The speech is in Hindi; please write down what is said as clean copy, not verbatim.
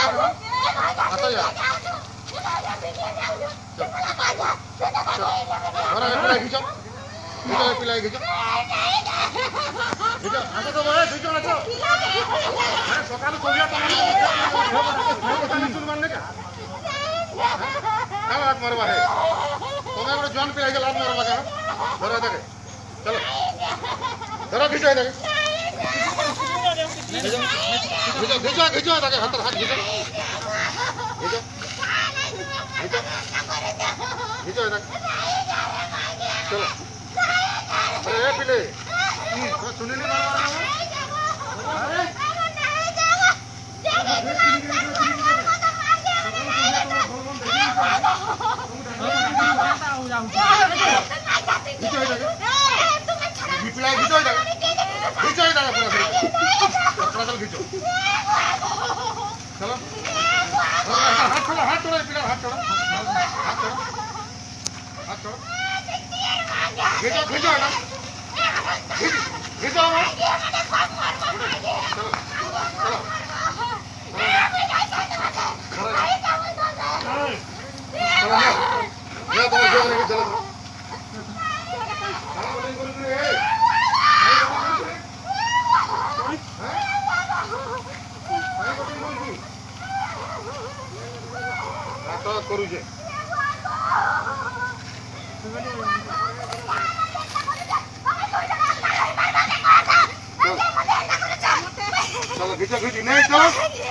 आता या पिलाई खींचो पिलाई खींचो आसो तो बड़े खींचो आसो अरे सकाल सोलिया तुम मारने का क्या लात मारवा है तुम्हें बड़े जॉन पिलाई के लात मारवा का धरो इधर चलो धरो खींचो इधर खींचो खींचो खींचो इधर हाथ खींचो खींचो खींचो खींचो इधर चलो अरे ये पिले तो सुनी नहीं मारवा अरे पिलाई खींचो इधर खींचो इधर पूरा चल खींचो चलो हाथ छोड़ो पिला हाथ छोड़ो खींचो खींचो ना खींचो चलो चलो चलो करू छे चलो खींचो खींची नहीं चलो